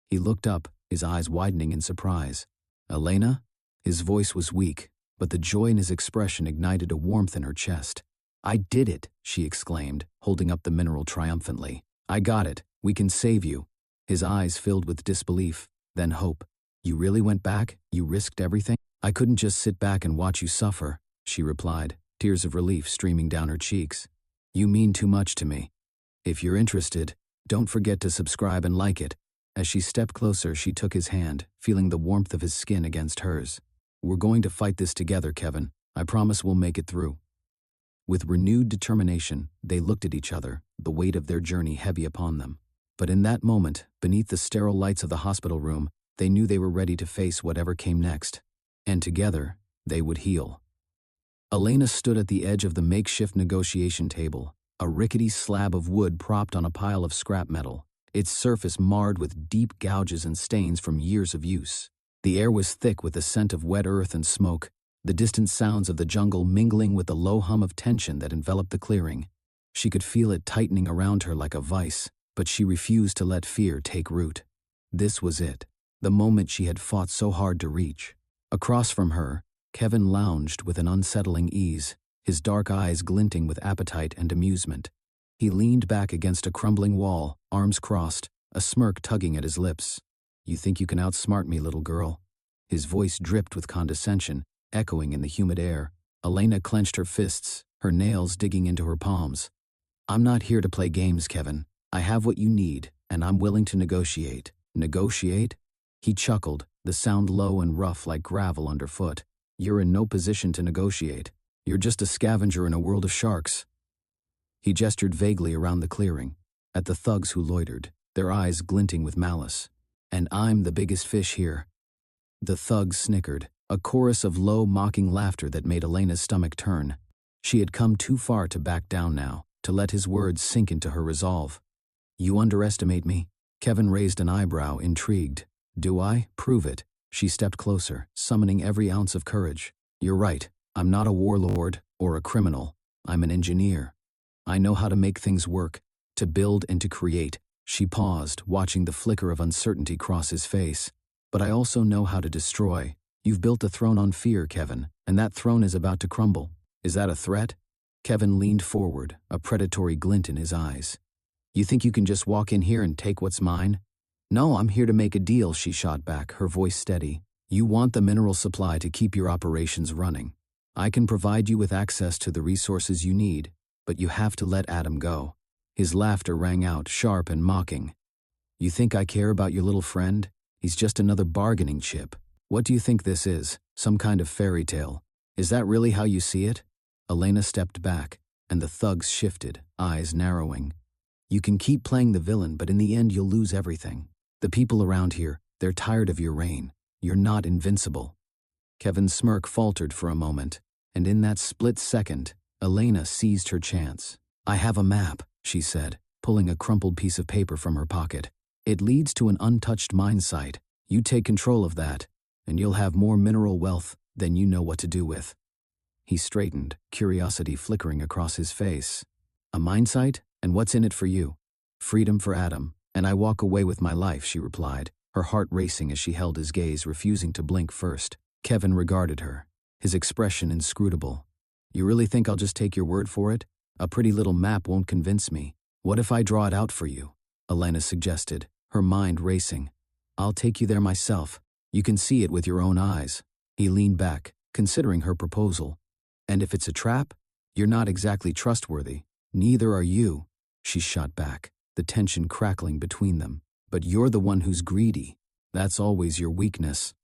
He looked up, his eyes widening in surprise. "Elena?" His voice was weak, but the joy in his expression ignited a warmth in her chest. "I did it," she exclaimed, holding up the mineral triumphantly. "I got it. We can save you." His eyes filled with disbelief, then hope. "You really went back? You risked everything?" "I couldn't just sit back and watch you suffer," she replied, tears of relief streaming down her cheeks. "You mean too much to me. If you're interested, don't forget to subscribe and like it." As she stepped closer, she took his hand, feeling the warmth of his skin against hers. "We're going to fight this together, Kevin. I promise we'll make it through." With renewed determination, they looked at each other, the weight of their journey heavy upon them. But in that moment, beneath the sterile lights of the hospital room, they knew they were ready to face whatever came next. And together, they would heal. Elena stood at the edge of the makeshift negotiation table, a rickety slab of wood propped on a pile of scrap metal, its surface marred with deep gouges and stains from years of use. The air was thick with the scent of wet earth and smoke, the distant sounds of the jungle mingling with the low hum of tension that enveloped the clearing. She could feel it tightening around her like a vice, but she refused to let fear take root. This was it, the moment she had fought so hard to reach. Across from her, Kevin lounged with an unsettling ease, his dark eyes glinting with appetite and amusement. He leaned back against a crumbling wall, arms crossed, a smirk tugging at his lips. "You think you can outsmart me, little girl?" His voice dripped with condescension, echoing in the humid air. Elena clenched her fists, her nails digging into her palms. "I'm not here to play games, Kevin. I have what you need, and I'm willing to negotiate." "Negotiate?" He chuckled, the sound low and rough like gravel underfoot. "You're in no position to negotiate. You're just a scavenger in a world of sharks." He gestured vaguely around the clearing, at the thugs who loitered, their eyes glinting with malice. "And I'm the biggest fish here." The thugs snickered, a chorus of low, mocking laughter that made Elena's stomach turn. She had come too far to back down now, to let his words sink into her resolve. "You underestimate me?" Kevin raised an eyebrow, intrigued. "Do I? Prove it." She stepped closer, summoning every ounce of courage. "You're right. I'm not a warlord or a criminal. I'm an engineer. I know how to make things work, to build and to create." She paused, watching the flicker of uncertainty cross his face. "But I also know how to destroy. You've built a throne on fear, Kevin, and that throne is about to crumble. Is that a threat?" Kevin leaned forward, a predatory glint in his eyes. "You think you can just walk in here and take what's mine?" "No, I'm here to make a deal," she shot back, her voice steady. "You want the mineral supply to keep your operations running. I can provide you with access to the resources you need, but you have to let Adam go." His laughter rang out, sharp and mocking. "You think I care about your little friend? He's just another bargaining chip. What do you think this is? Some kind of fairy tale? Is that really how you see it?" Elena stepped back, and the thugs shifted, eyes narrowing. "You can keep playing the villain, but in the end you'll lose everything. The people around here, they're tired of your reign. You're not invincible." Kevin's smirk faltered for a moment, and in that split second, Elena seized her chance. "I have a map," she said, pulling a crumpled piece of paper from her pocket. "It leads to an untouched mine site. You take control of that, and you'll have more mineral wealth than you know what to do with." He straightened, curiosity flickering across his face. "A mine site? And what's in it for you?" "Freedom for Adam, and I walk away with my life," she replied, her heart racing as she held his gaze, refusing to blink first. Kevin regarded her, his expression inscrutable. You really think I'll just take your word for it? A pretty little map won't convince me. What if I draw it out for you? Elena suggested, her mind racing. I'll take you there myself. You can see it with your own eyes. He leaned back, considering her proposal. And if it's a trap? You're not exactly trustworthy. Neither are you. She shot back, the tension crackling between them. But you're the one who's greedy. That's always your weakness.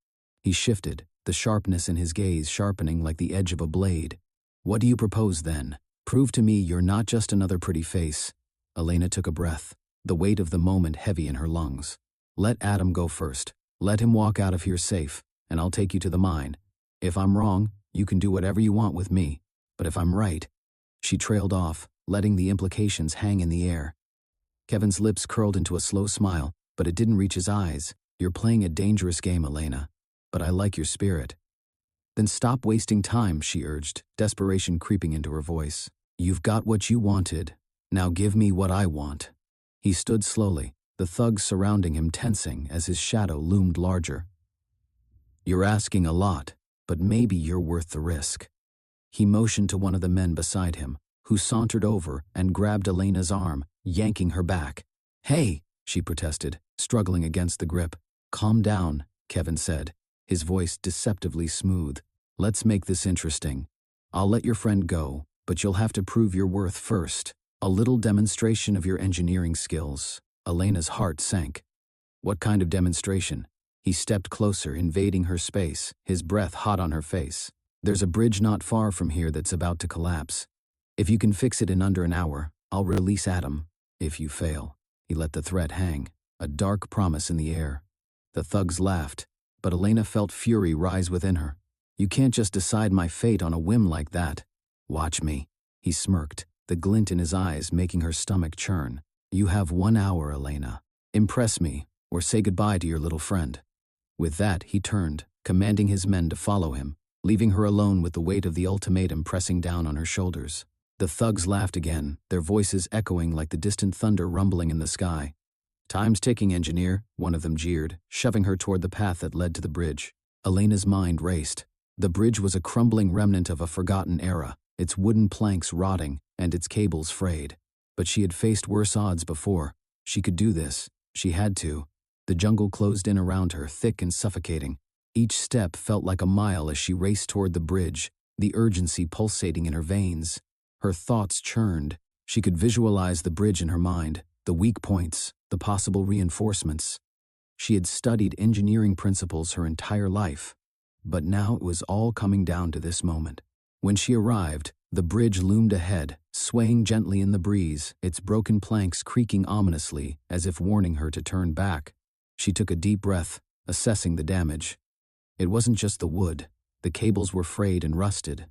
He shifted, the sharpness in his gaze sharpening like the edge of a blade. What do you propose then? Prove to me you're not just another pretty face. Elena took a breath, the weight of the moment heavy in her lungs. Let Adam go first. Let him walk out of here safe, and I'll take you to the mine. If I'm wrong, you can do whatever you want with me. But if I'm right... She trailed off, letting the implications hang in the air. Kevin's lips curled into a slow smile, but it didn't reach his eyes. You're playing a dangerous game, Elena. But I like your spirit. Then stop wasting time, she urged, desperation creeping into her voice. You've got what you wanted. Now give me what I want. He stood slowly, the thugs surrounding him tensing as his shadow loomed larger. You're asking a lot, but maybe you're worth the risk. He motioned to one of the men beside him, who sauntered over and grabbed Elena's arm, yanking her back. Hey, she protested, struggling against the grip. Calm down, Kevin said, his voice deceptively smooth. Let's make this interesting. I'll let your friend go, but you'll have to prove your worth first. A little demonstration of your engineering skills. Elena's heart sank. What kind of demonstration? He stepped closer, invading her space, his breath hot on her face. There's a bridge not far from here that's about to collapse. If you can fix it in under an hour, I'll release Adam. If you fail. He let the threat hang, a dark promise in the air. The thugs laughed, but Elena felt fury rise within her. You can't just decide my fate on a whim like that. Watch me. He smirked, the glint in his eyes making her stomach churn. You have 1 hour, Elena. Impress me, or say goodbye to your little friend. With that, he turned, commanding his men to follow him, leaving her alone with the weight of the ultimatum pressing down on her shoulders. The thugs laughed again, their voices echoing like the distant thunder rumbling in the sky. Time's ticking, engineer, one of them jeered, shoving her toward the path that led to the bridge. Elena's mind raced. The bridge was a crumbling remnant of a forgotten era, its wooden planks rotting and its cables frayed. But she had faced worse odds before. She could do this. She had to. The jungle closed in around her, thick and suffocating. Each step felt like a mile as she raced toward the bridge, the urgency pulsating in her veins. Her thoughts churned. She could visualize the bridge in her mind, the weak points, the possible reinforcements. She had studied engineering principles her entire life, but now it was all coming down to this moment. When she arrived, the bridge loomed ahead, swaying gently in the breeze, its broken planks creaking ominously as if warning her to turn back. She took a deep breath, assessing the damage. It wasn't just the wood. The cables were frayed and rusted.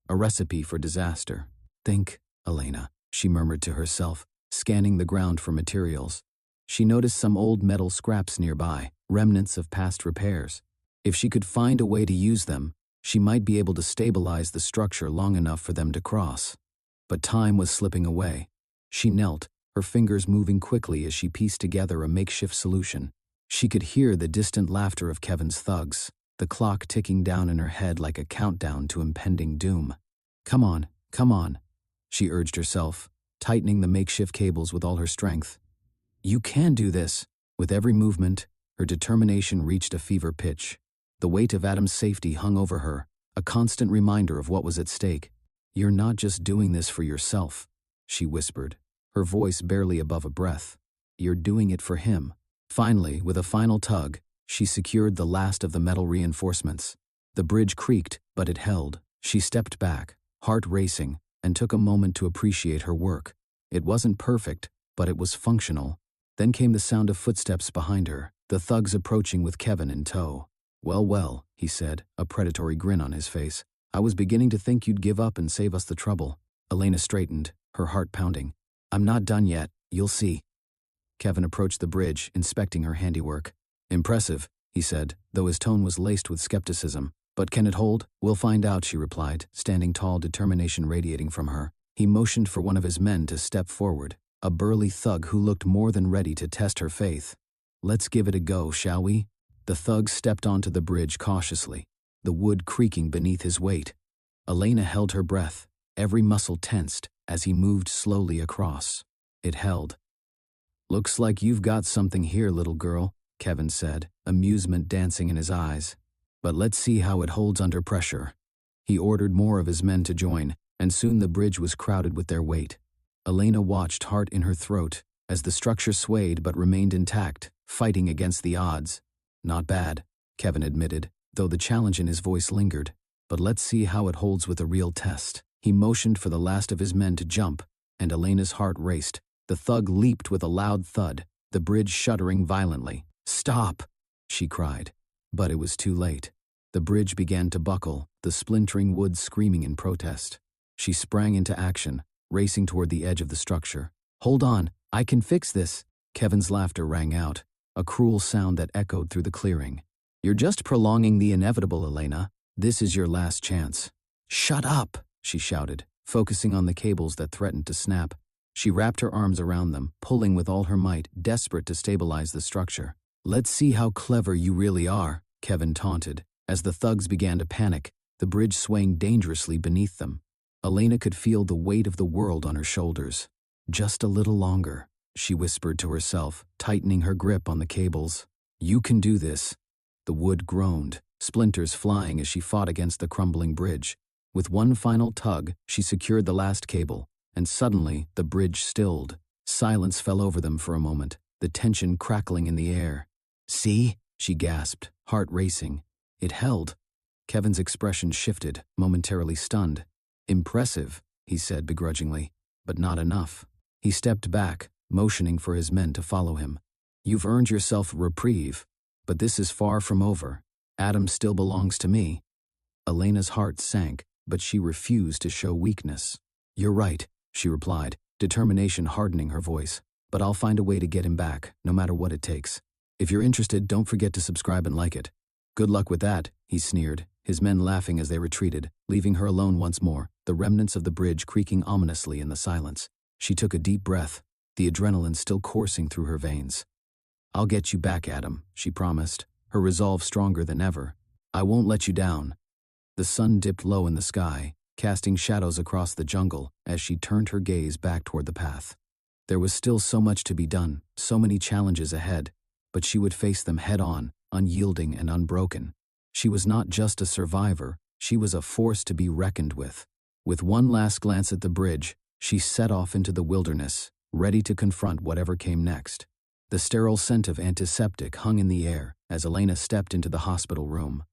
A recipe for disaster. Think, Elena, she murmured to herself, scanning the ground for materials. She noticed some old metal scraps nearby, remnants of past repairs. If she could find a way to use them, she might be able to stabilize the structure long enough for them to cross. But time was slipping away. She knelt, her fingers moving quickly as she pieced together a makeshift solution. She could hear the distant laughter of Kevin's thugs, the clock ticking down in her head like a countdown to impending doom. Come on, she urged herself, tightening the makeshift cables with all her strength. You can do this. With every movement, her determination reached a fever pitch. The weight of Adam's safety hung over her, a constant reminder of what was at stake. You're not just doing this for yourself, she whispered, her voice barely above a breath. You're doing it for him. Finally, with a final tug, she secured the last of the metal reinforcements. The bridge creaked, but it held. She stepped back, heart racing, and took a moment to appreciate her work. It wasn't perfect, but it was functional. Then came the sound of footsteps behind her, the thugs approaching with Kevin in tow. Well, he said, a predatory grin on his face. I was beginning to think you'd give up and save us the trouble. Elena straightened, her heart pounding. I'm not done yet, you'll see. Kevin approached the bridge, inspecting her handiwork. Impressive, he said, though his tone was laced with skepticism. But can it hold? We'll find out, she replied, standing tall, determination radiating from her. He motioned for one of his men to step forward, a burly thug who looked more than ready to test her faith. Let's give it a go, shall we? The thug stepped onto the bridge cautiously, the wood creaking beneath his weight. Elena held her breath, every muscle tensed, as he moved slowly across. It held. "Looks like you've got something here, little girl," Kevin said, amusement dancing in his eyes. "But let's see how it holds under pressure." He ordered more of his men to join, and soon the bridge was crowded with their weight. Elena watched, heart in her throat, as the structure swayed but remained intact, fighting against the odds. "Not bad," Kevin admitted, though the challenge in his voice lingered. "But let's see how it holds with a real test." He motioned for the last of his men to jump, and Elena's heart raced. The thug leaped with a loud thud, the bridge shuddering violently. "Stop!" she cried. But it was too late. The bridge began to buckle, the splintering wood screaming in protest. She sprang into action, racing toward the edge of the structure. "Hold on, I can fix this!" Kevin's laughter rang out, a cruel sound that echoed through the clearing. "You're just prolonging the inevitable, Elena. This is your last chance." "Shut up!" she shouted, focusing on the cables that threatened to snap. She wrapped her arms around them, pulling with all her might, desperate to stabilize the structure. "Let's see how clever you really are," Kevin taunted, as the thugs began to panic, the bridge swaying dangerously beneath them. Elena could feel the weight of the world on her shoulders. "Just a little longer," she whispered to herself, tightening her grip on the cables. "You can do this." The wood groaned, splinters flying as she fought against the crumbling bridge. With one final tug, she secured the last cable, and suddenly the bridge stilled. Silence fell over them for a moment, the tension crackling in the air. "See?" she gasped, heart racing. It held. Kevin's expression shifted, momentarily stunned. "Impressive," he said begrudgingly, "but not enough." He stepped back, motioning for his men to follow him. "You've earned yourself a reprieve, but this is far from over. Adam still belongs to me." Elena's heart sank, but she refused to show weakness. "You're right," she replied, determination hardening her voice. "But I'll find a way to get him back, no matter what it takes. If you're interested, don't forget to subscribe and like it." "Good luck with that," he sneered, his men laughing as they retreated, leaving her alone once more, the remnants of the bridge creaking ominously in the silence. She took a deep breath, the adrenaline still coursing through her veins. "I'll get you back, Adam," she promised, her resolve stronger than ever. "I won't let you down." The sun dipped low in the sky, casting shadows across the jungle as she turned her gaze back toward the path. There was still so much to be done, so many challenges ahead, but she would face them head-on, unyielding and unbroken. She was not just a survivor, she was a force to be reckoned with. With one last glance at the bridge, she set off into the wilderness, ready to confront whatever came next. The sterile scent of antiseptic hung in the air as Elena stepped into the hospital room.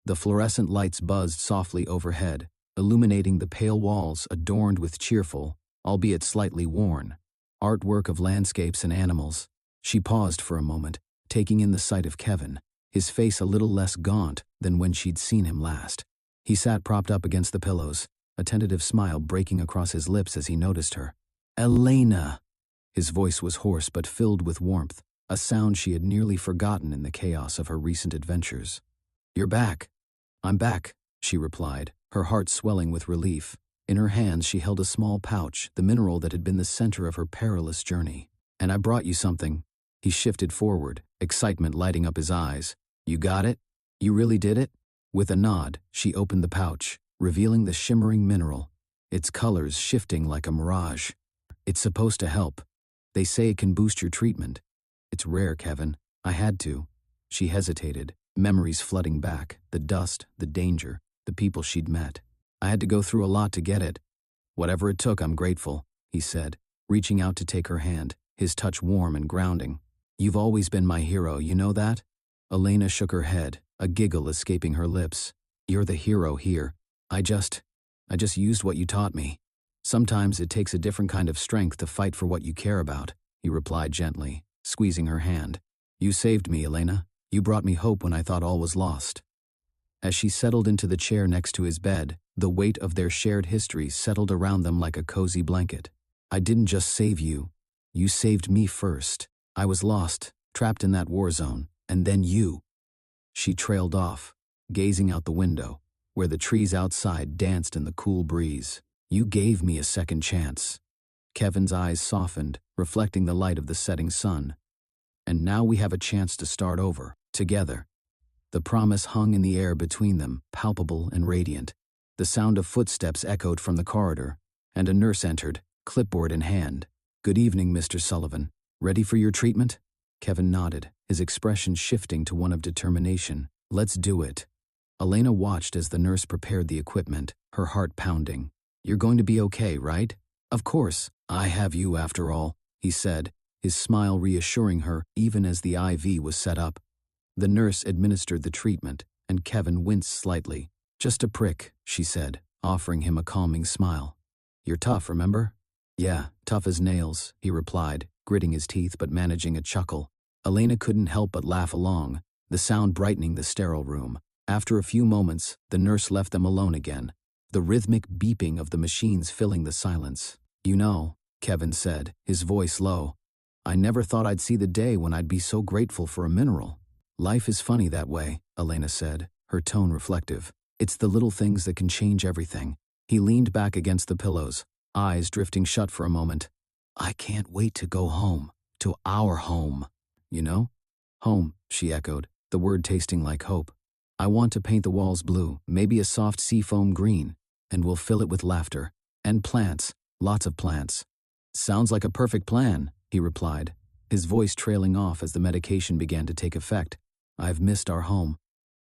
The fluorescent lights buzzed softly overhead, illuminating the pale walls adorned with cheerful, albeit slightly worn, artwork of landscapes and animals. She paused for a moment, taking in the sight of Kevin, his face a little less gaunt than when she'd seen him last. He sat propped up against the pillows, a tentative smile breaking across his lips as he noticed her. "Elena!" His voice was hoarse but filled with warmth, a sound she had nearly forgotten in the chaos of her recent adventures. "You're back." "I'm back," she replied, her heart swelling with relief. In her hands she held a small pouch, the mineral that had been the center of her perilous journey. "And I brought you something." He shifted forward, excitement lighting up his eyes. "You got it? You really did it?" With a nod, she opened the pouch, revealing the shimmering mineral, its colors shifting like a mirage. "It's supposed to help. They say it can boost your treatment." "It's rare, Kevin. I had to." She hesitated, memories flooding back, the dust, the danger, the people she'd met. "I had to go through a lot to get it." "Whatever it took, I'm grateful," he said, reaching out to take her hand, his touch warm and grounding. "You've always been my hero, you know that?" Elena shook her head, a giggle escaping her lips. "You're the hero here. I just used what you taught me." "Sometimes it takes a different kind of strength to fight for what you care about," he replied gently, squeezing her hand. "You saved me, Elena. You brought me hope when I thought all was lost." As she settled into the chair next to his bed, the weight of their shared history settled around them like a cozy blanket. "I didn't just save you. You saved me first. I was lost, trapped in that war zone, and then you." She trailed off, gazing out the window, where the trees outside danced in the cool breeze. "You gave me a second chance." Kevin's eyes softened, reflecting the light of the setting sun. And now we have a chance to start over, together. The promise hung in the air between them, palpable and radiant. The sound of footsteps echoed from the corridor, and a nurse entered, clipboard in hand. "Good evening, Mr. Sullivan. Ready for your treatment?" Kevin nodded, his expression shifting to one of determination. "Let's do it." Elena watched as the nurse prepared the equipment, her heart pounding. "You're going to be okay, right?" "Of course, I have you after all," he said, his smile reassuring her even as the IV was set up. The nurse administered the treatment, and Kevin winced slightly. "Just a prick," she said, offering him a calming smile. "You're tough, remember?" "Yeah, tough as nails," he replied, gritting his teeth but managing a chuckle. Elena couldn't help but laugh along, the sound brightening the sterile room. After a few moments, the nurse left them alone again, the rhythmic beeping of the machines filling the silence. "You know," Kevin said, his voice low, "I never thought I'd see the day when I'd be so grateful for a mineral." "Life is funny that way," Elena said, her tone reflective. "It's the little things that can change everything." He leaned back against the pillows, eyes drifting shut for a moment. "I can't wait to go home, to our home." "You know?" "Home," she echoed, the word tasting like hope. "I want to paint the walls blue, maybe a soft seafoam green, and we'll fill it with laughter. And plants, lots of plants." "Sounds like a perfect plan," he replied, his voice trailing off as the medication began to take effect. "I've missed our home."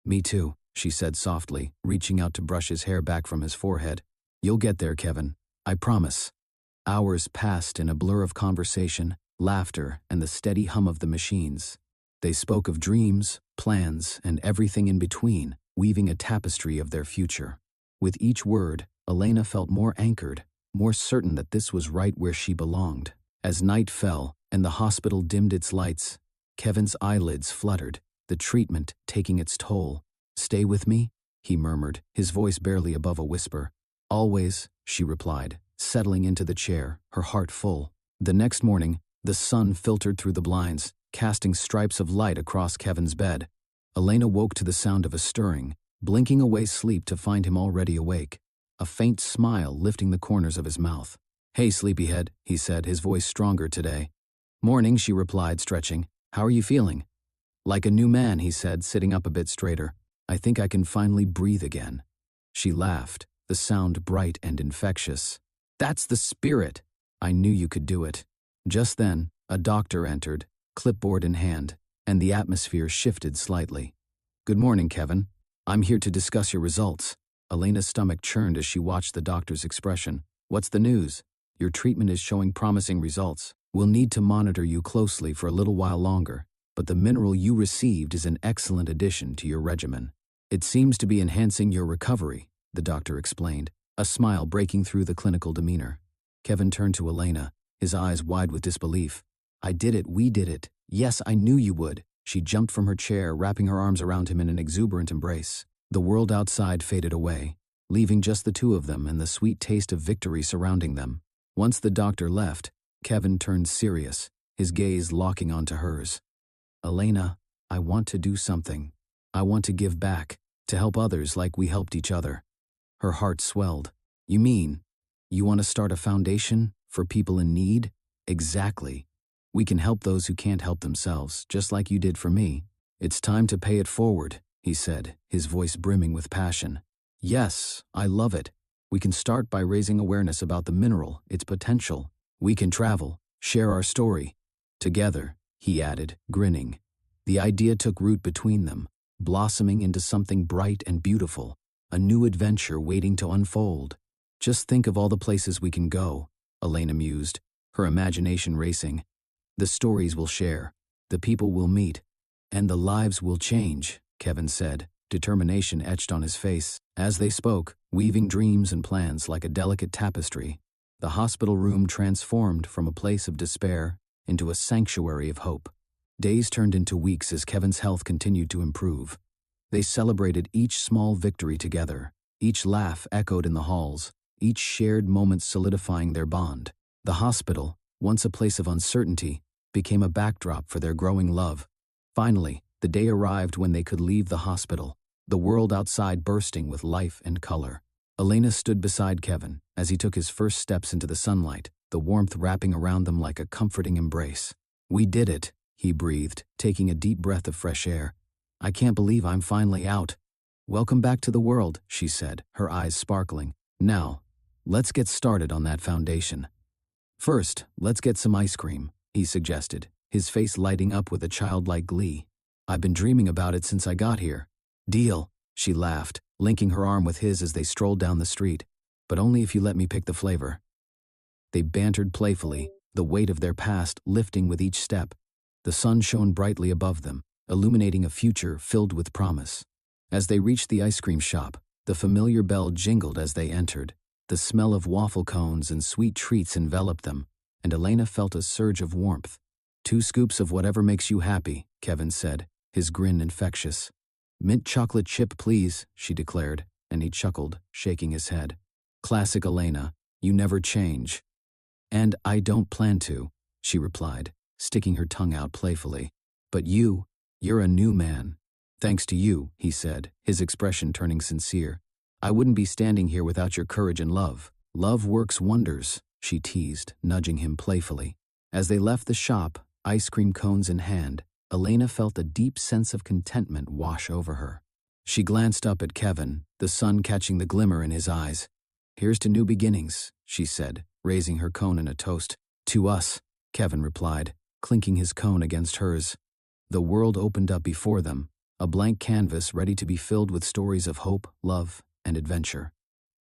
"Me too," she said softly, reaching out to brush his hair back from his forehead. "You'll get there, Kevin. I promise." Hours passed in a blur of conversation, laughter, and the steady hum of the machines. They spoke of dreams, plans, and everything in between, weaving a tapestry of their future. With each word, Elena felt more anchored, more certain that this was right where she belonged. As night fell and the hospital dimmed its lights, Kevin's eyelids fluttered, the treatment taking its toll. "Stay with me?" he murmured, his voice barely above a whisper. "Always," she replied, settling into the chair, her heart full. The next morning, the sun filtered through the blinds, casting stripes of light across Kevin's bed. Elena woke to the sound of a stirring, blinking away sleep to find him already awake, a faint smile lifting the corners of his mouth. "Hey, sleepyhead," he said, his voice stronger today. "Morning," she replied, stretching. "How are you feeling?" "Like a new man," he said, sitting up a bit straighter. "I think I can finally breathe again." She laughed, the sound bright and infectious. "That's the spirit! I knew you could do it." Just then, a doctor entered, clipboard in hand, and the atmosphere shifted slightly. "Good morning, Kevin. I'm here to discuss your results." Elena's stomach churned as she watched the doctor's expression. "What's the news?" "Your treatment is showing promising results. We'll need to monitor you closely for a little while longer, but the mineral you received is an excellent addition to your regimen. It seems to be enhancing your recovery," the doctor explained, a smile breaking through the clinical demeanor. Kevin turned to Elena, his eyes wide with disbelief. "I did it, we did it. Yes, I knew you would." She jumped from her chair, wrapping her arms around him in an exuberant embrace. The world outside faded away, leaving just the two of them and the sweet taste of victory surrounding them. Once the doctor left, Kevin turned serious, his gaze locking onto hers. "Elena, I want to do something. I want to give back, to help others like we helped each other." Her heart swelled. "You mean, you want to start a foundation for people in need?" "Exactly. We can help those who can't help themselves, just like you did for me." "It's time to pay it forward," he said, his voice brimming with passion. "Yes, I love it. We can start by raising awareness about the mineral, its potential. We can travel, share our story. Together," he added, grinning. The idea took root between them, blossoming into something bright and beautiful, a new adventure waiting to unfold. "Just think of all the places we can go," Elena mused, her imagination racing. "The stories we'll share, the people we'll meet, and the lives we'll change," Kevin said, determination etched on his face. As they spoke, weaving dreams and plans like a delicate tapestry, the hospital room transformed from a place of despair into a sanctuary of hope. Days turned into weeks as Kevin's health continued to improve. They celebrated each small victory together, each laugh echoed in the halls, each shared moment solidifying their bond. The hospital, once a place of uncertainty, became a backdrop for their growing love. Finally, the day arrived when they could leave the hospital, the world outside bursting with life and color. Elena stood beside Kevin as he took his first steps into the sunlight, the warmth wrapping around them like a comforting embrace. "We did it," he breathed, taking a deep breath of fresh air. I can't believe I'm finally out. Welcome back to the world, she said, her eyes sparkling. Now, let's get started on that foundation. First, let's get some ice cream, he suggested, his face lighting up with a childlike glee. I've been dreaming about it since I got here. Deal, she laughed, linking her arm with his as they strolled down the street. But only if you let me pick the flavor. They bantered playfully, the weight of their past lifting with each step. The sun shone brightly above them, illuminating a future filled with promise. As they reached the ice cream shop, the familiar bell jingled as they entered. The smell of waffle cones and sweet treats enveloped them, and Elena felt a surge of warmth. 2 scoops of whatever makes you happy, Kevin said, his grin infectious. Mint chocolate chip, please, she declared, and he chuckled, shaking his head. Classic Elena, you never change. And I don't plan to, she replied, sticking her tongue out playfully. But you're a new man. Thanks to you, he said, his expression turning sincere. I wouldn't be standing here without your courage and love. Love works wonders, she teased, nudging him playfully. As they left the shop, ice cream cones in hand, Elena felt a deep sense of contentment wash over her. She glanced up at Kevin, the sun catching the glimmer in his eyes. Here's to new beginnings, she said, raising her cone in a toast. To us, Kevin replied, clinking his cone against hers. The world opened up before them, a blank canvas ready to be filled with stories of hope, love, and adventure.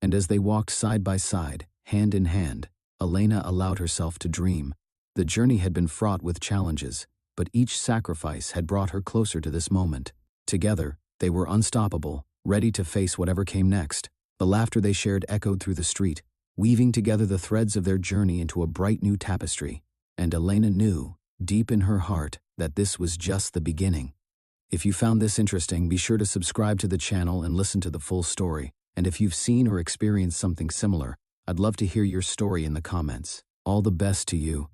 And as they walked side by side, hand in hand, Elena allowed herself to dream. The journey had been fraught with challenges, but each sacrifice had brought her closer to this moment. Together, they were unstoppable, ready to face whatever came next. The laughter they shared echoed through the street, weaving together the threads of their journey into a bright new tapestry. And Elena knew, deep in her heart, that this was just the beginning. If you found this interesting, be sure to subscribe to the channel and listen to the full story. And if you've seen or experienced something similar, I'd love to hear your story in the comments. All the best to you.